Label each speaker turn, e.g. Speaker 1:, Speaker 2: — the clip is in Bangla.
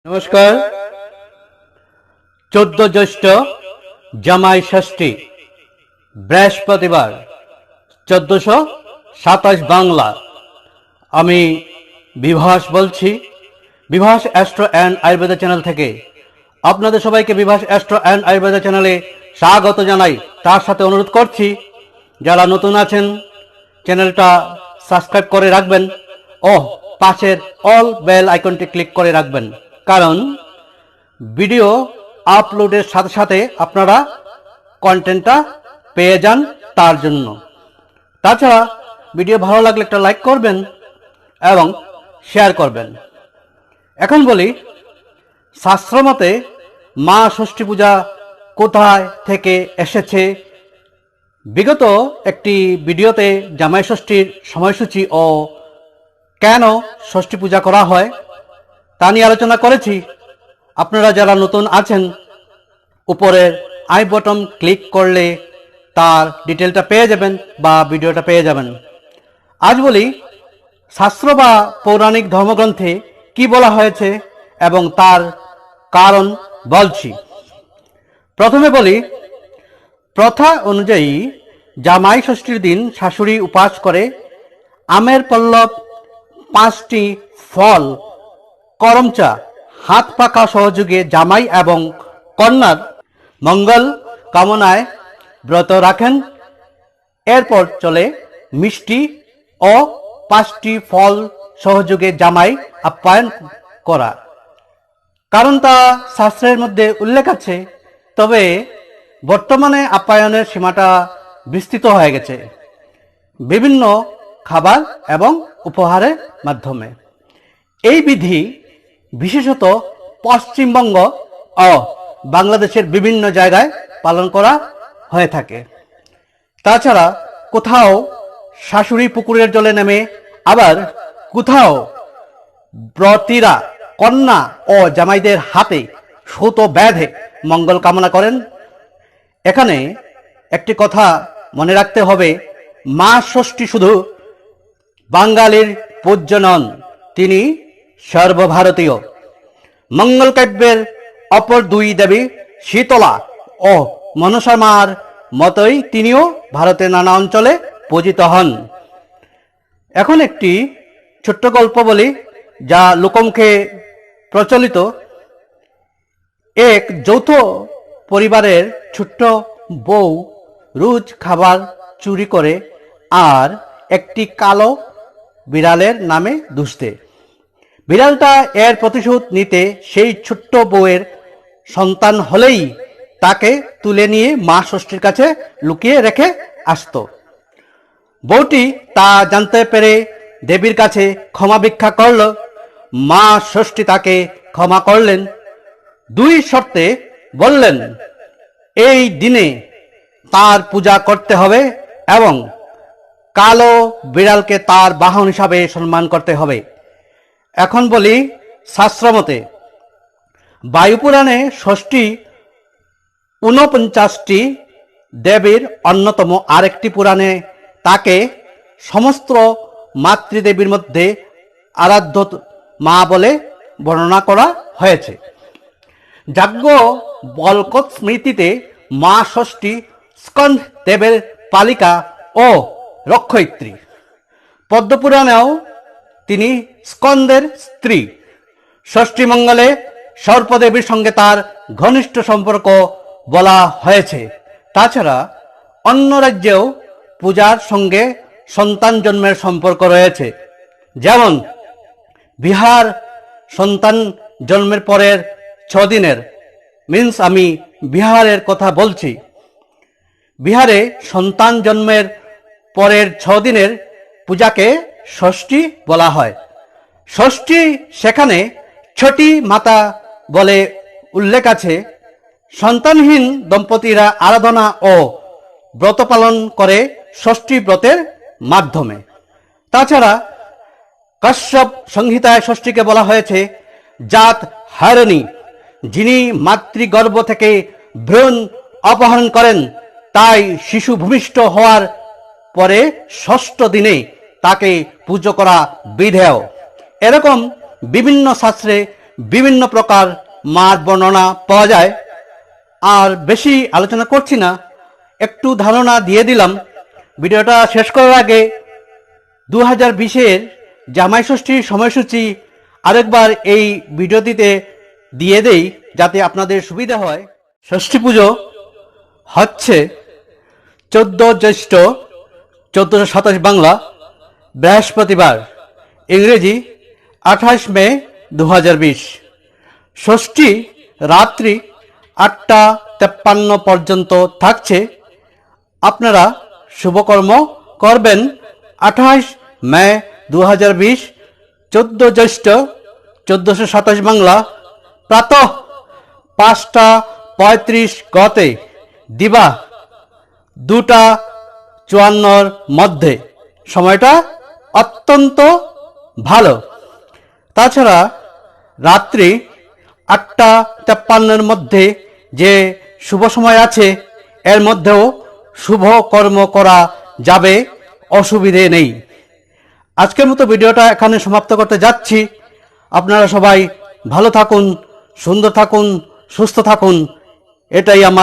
Speaker 1: নমস্কার। 14 জ্যৈষ্ঠ জামাই ষষ্ঠী, বৃহস্পতিবার, 1427 বাংলা। আমি বিভাস বলছি, Bibhas astro and Ayurveda channel থেকে। আপনাদের সবাইকে বিভাস অ্যাস্ট্রো অ্যান্ড আয়ুর্বেদা চ্যানেলে স্বাগত জানাই। তার সাথে অনুরোধ করছি, যারা নতুন আছেন চ্যানেলটা সাবস্ক্রাইব করে রাখবেন ও পাশের অল বেল আইকনটি ক্লিক করে রাখবেন, কারণ ভিডিও আপলোডের সাথে সাথে আপনারা কন্টেন্টটা পেয়ে যান তার জন্য। তাছাড়া ভিডিও ভালো লাগলে একটা লাইক করবেন এবং শেয়ার করবেন। এখন বলি, শাস্ত্রমতে মা ষষ্ঠী পূজা কোথায় থেকে এসেছে। বিগত একটি ভিডিওতে জামাই ষষ্ঠীর সময়সূচি ও কেন ষষ্ঠী পূজা করা হয় তা নিয়ে আলোচনা করেছি। আপনারা যারা নতুন আছেন, উপরের আই বটন ক্লিক করলে তার ডিটেলটা পেয়ে যাবেন বা ভিডিওটা পেয়ে যাবেন। আজ বলি, শাস্ত্র বা পৌরাণিক ধর্মগ্রন্থে কি বলা হয়েছে এবং তার কারণ বলছি। প্রথমে বলি, প্রথা অনুযায়ী জামাই ষষ্ঠীর দিন শাশুড়ি উপাস করে আমের পল্লব, 5টি ফল, করমচা, হাত পাখা সহযোগে জামাই এবং কন্যার মঙ্গল কামনায় ব্রত রাখেন। এরপর চলে মিষ্টি ও 5টি ফল সহযোগে জামাই আপ্যায়ন করা। কারণ তা শাস্ত্রের মধ্যে উল্লেখ আছে, তবে বর্তমানে আপ্যায়নের সীমাটা বিস্তৃত হয়ে গেছে বিভিন্ন খাবার এবং উপহারের মাধ্যমে। এই বিধি বিশেষত পশ্চিমবঙ্গ ও বাংলাদেশের বিভিন্ন জায়গায় পালন করা হয়ে থাকে। তাছাড়া কোথাও শাশুড়ি পুকুরের জলে নেমে, আবার কোথাও ব্রতীরা কন্যা ও জামাইদের হাতে সুতো বেঁধে মঙ্গল কামনা করেন। এখানে একটি কথা মনে রাখতে হবে, মা ষষ্ঠী শুধু বাঙালির পূজ্য নন, তিনি সর্বভারতীয়। মঙ্গলকাব্যের অপর দুই দেবী শীতলা ও মনসা মার মতোই তিনিও ভারতের নানা অঞ্চলে পূজিত হন। এখন একটি ছোট্ট গল্প বলি, যা লোকমুখে প্রচলিত। এক যৌথ পরিবারের ছোট্ট বউ রোজ খাবার চুরি করে আর একটি কালো বিড়ালের নামে দুষতে। বিড়ালটা এর প্রতিশোধ নিতে সেই ছোট্ট বউয়ের সন্তান হলেই তাকে তুলে নিয়ে মা ষষ্ঠীর কাছে লুকিয়ে রেখে আসতো। বউটি তা জানতে পেরে দেবীর কাছে ক্ষমা ভিক্ষা করল। মা ষষ্ঠী তাকে ক্ষমা করলেন, দুই শর্তে বললেন, এই দিনে তার পূজা করতে হবে এবং কালো বিড়ালকে তার বাহন হিসাবে সম্মান করতে হবে। এখন বলি, শাস্ত্রমতে বায়ুপুরাণে ষষ্ঠী 49টি দেবীর অন্যতম। আরেকটি পুরাণে তাকে সমস্ত মাতৃদেবীর মধ্যে আরাধ্য মা বলে বর্ণনা করা হয়েছে। যাজ্ঞ বল্কত স্মৃতিতে মা ষষ্ঠী স্কন্দ দেবের পালিকা ও রক্ষয়িত্রী। পদ্মপুরাণেও তিনি স্কন্দের স্ত্রী। ষষ্ঠী মঙ্গলে সর্পদেবীর সঙ্গে তার ঘনিষ্ঠ সম্পর্ক বলা হয়েছে। তাছাড়া অন্য রাজ্যেও পূজার সঙ্গে সন্তান জন্মের সম্পর্ক রয়েছে। যেমন বিহার সন্তান জন্মের পরের 6 দিনের, আমি বিহারের কথা বলছি। বিহারে সন্তান জন্মের পরের 6 দিনের পূজাকে ষষ্ঠী বলা হয়। ষষ্ঠী সেখানে ছটি মাতা বলে উল্লেখ আছে। সন্তানহীন দম্পতিরা আরাধনা ও ব্রত পালন করে ষষ্ঠী ব্রতের মাধ্যমে। তাছাড়া কাশ্যপ সংহিতায় ষষ্ঠীকে বলা হয়েছে জাত হারণী, যিনি মাতৃগর্ভ থেকে ভ্রূণ অপহরণ করেন। তাই শিশু ভূমিষ্ঠ হওয়ার পরে 6ষ্ঠ দিনে তাকে পুজো করা বিধেয়। এরকম বিভিন্ন শাস্ত্রে বিভিন্ন প্রকার মার বর্ণনা পাওয়া যায়। আর বেশি আলোচনা করছি না, একটু ধারণা দিয়ে দিলাম। ভিডিওটা শেষ করার আগে 2020-এর জামাই ষষ্ঠীর সময়সূচি আরেকবার এই ভিডিওটিতে দিয়ে দেই, যাতে আপনাদের সুবিধা হয়। ষষ্ঠী পুজো হচ্ছে 14 জ্যৈষ্ঠ 1427 বাংলা বৃহস্পতিবার, ইংরেজি 28 মে 2020। ষষ্ঠী রাত্রি 8টা 53 পর্যন্ত থাকছে। আপনারা শুভকর্ম করবেন 28 মে 2020, 14 জ্যৈষ্ঠ 1427 বাংলা প্রাতঃ 5টা 35 গতে দিবা 2টা 54 মধ্যে। সময়টা অত্যন্ত ভালো। তাছাড়া রাত্রি 8টা 53 মধ্যে যে শুভ সময় আছে, এর মধ্যেও শুভ কর্ম করা যাবে, অসুবিধে নেই। আজকের মতো ভিডিওটা এখানে সমাপ্ত করতে যাচ্ছি। আপনারা সবাই ভালো থাকুন, সুন্দর থাকুন, সুস্থ থাকুন, এটাই আমার